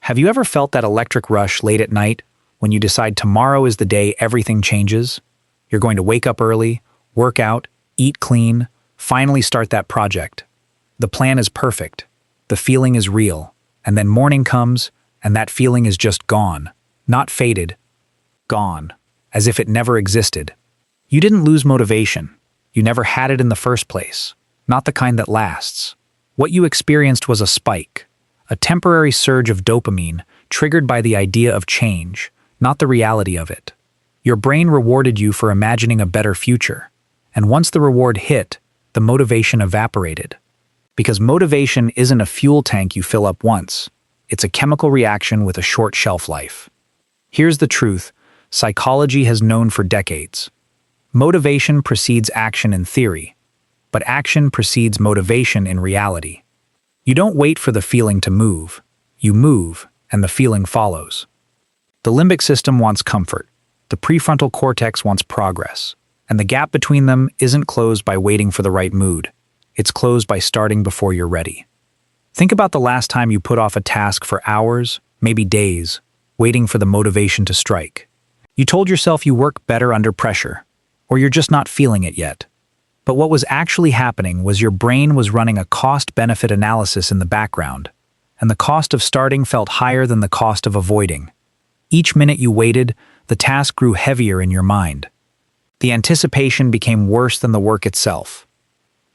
Have you ever felt that electric rush late at night when you decide tomorrow is the day everything changes? You're going to wake up early, work out, eat clean, finally start that project. The plan is perfect. The feeling is real. And then morning comes, and that feeling is just gone. Not faded. Gone. As if it never existed. You didn't lose motivation. You never had it in the first place. Not the kind that lasts. What you experienced was a spike. A temporary surge of dopamine triggered by the idea of change, not the reality of it. Your brain rewarded you for imagining a better future. And once the reward hit, the motivation evaporated. Because motivation isn't a fuel tank you fill up once. It's a chemical reaction with a short shelf life. Here's the truth psychology has known for decades. Motivation precedes action in theory, but action precedes motivation in reality. You don't wait for the feeling to move. You move, and the feeling follows. The limbic system wants comfort. The prefrontal cortex wants progress. And the gap between them isn't closed by waiting for the right mood. It's closed by starting before you're ready. Think about the last time you put off a task for hours, maybe days, waiting for the motivation to strike. You told yourself you work better under pressure, or you're just not feeling it yet. But what was actually happening was your brain was running a cost-benefit analysis in the background, and the cost of starting felt higher than the cost of avoiding. Each minute you waited, the task grew heavier in your mind. The anticipation became worse than the work itself.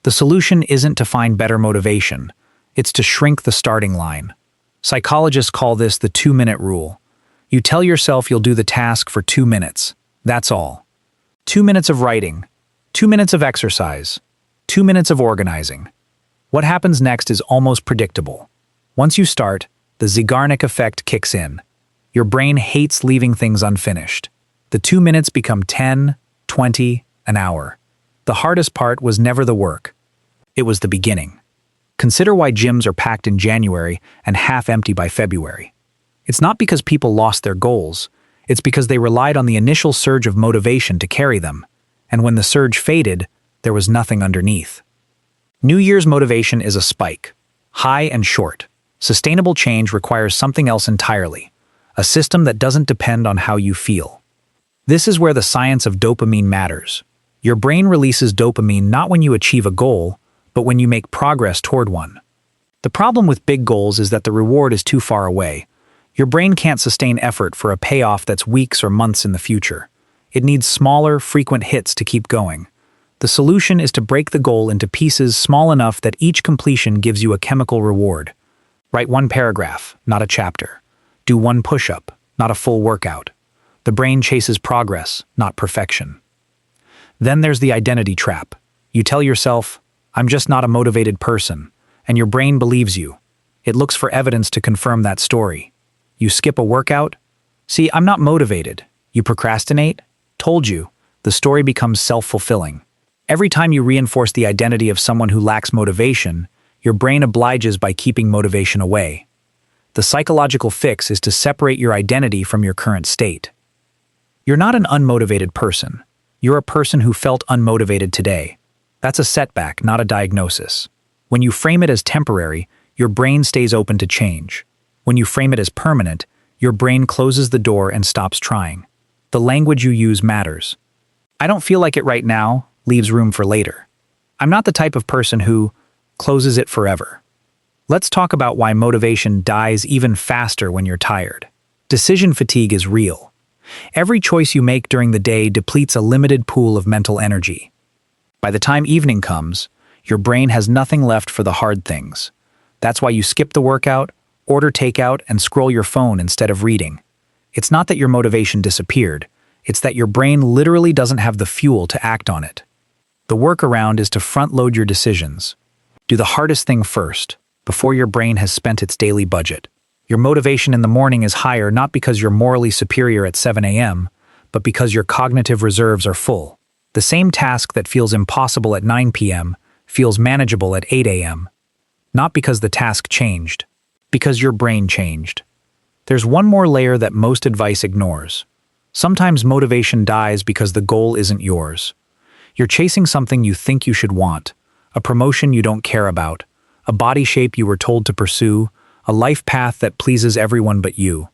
The solution isn't to find better motivation, it's to shrink the starting line. Psychologists call this the 2-minute rule. You tell yourself you'll do the task for 2 minutes. That's all. 2 minutes of writing, 2 minutes of exercise, 2 minutes of organizing. What happens next is almost predictable. Once you start, the Zeigarnik effect kicks in. Your brain hates leaving things unfinished. The 2 minutes become 10, 20, an hour. The hardest part was never the work. It was the beginning. Consider why gyms are packed in January and half empty by February. It's not because people lost their goals. It's because they relied on the initial surge of motivation to carry them. And when the surge faded, there was nothing underneath. New Year's motivation is a spike. High and short. Sustainable change requires something else entirely. A system that doesn't depend on how you feel. This is where the science of dopamine matters. Your brain releases dopamine not when you achieve a goal, but when you make progress toward one. The problem with big goals is that the reward is too far away. Your brain can't sustain effort for a payoff that's weeks or months in the future. It needs smaller, frequent hits to keep going. The solution is to break the goal into pieces small enough that each completion gives you a chemical reward. Write 1 paragraph, not a chapter. Do 1 push-up, not a full workout. The brain chases progress, not perfection. Then there's the identity trap. You tell yourself, I'm just not a motivated person, and your brain believes you. It looks for evidence to confirm that story. You skip a workout? See, I'm not motivated. You procrastinate? Told you. The story becomes self-fulfilling. Every time you reinforce the identity of someone who lacks motivation, your brain obliges by keeping motivation away. The psychological fix is to separate your identity from your current state. You're not an unmotivated person. You're a person who felt unmotivated today. That's a setback, not a diagnosis. When you frame it as temporary, your brain stays open to change. When you frame it as permanent, your brain closes the door and stops trying. The language you use matters. I don't feel like it right now leaves room for later. I'm not the type of person who closes it forever. Let's talk about why motivation dies even faster when you're tired. Decision fatigue is real. Every choice you make during the day depletes a limited pool of mental energy. By the time evening comes, your brain has nothing left for the hard things. That's why you skip the workout, order takeout, and scroll your phone instead of reading. It's not that your motivation disappeared, it's that your brain literally doesn't have the fuel to act on it. The workaround is to front-load your decisions. Do the hardest thing first, before your brain has spent its daily budget. Your motivation in the morning is higher not because you're morally superior at 7 a.m., but because your cognitive reserves are full. The same task that feels impossible at 9 p.m. feels manageable at 8 a.m. Not because the task changed, because your brain changed. There's one more layer that most advice ignores. Sometimes motivation dies because the goal isn't yours. You're chasing something you think you should want, a promotion you don't care about, a body shape you were told to pursue, a life path that pleases everyone but you.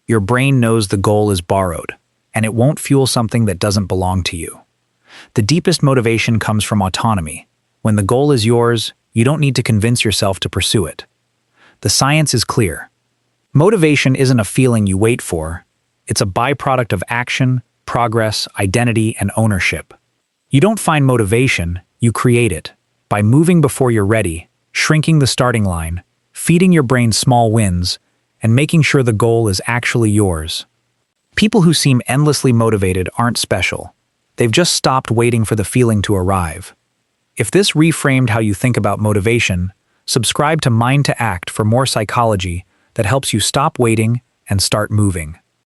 Your brain knows the goal is borrowed, and it won't fuel something that doesn't belong to you. The deepest motivation comes from autonomy. When the goal is yours, you don't need to convince yourself to pursue it. The science is clear. Motivation isn't a feeling you wait for. It's a byproduct of action, progress, identity, and ownership. You don't find motivation, you create it. By moving before you're ready, shrinking the starting line, feeding your brain small wins, and making sure the goal is actually yours. People who seem endlessly motivated aren't special. They've just stopped waiting for the feeling to arrive. If this reframed how you think about motivation, subscribe to MindToAct for more psychology that helps you stop waiting and start moving.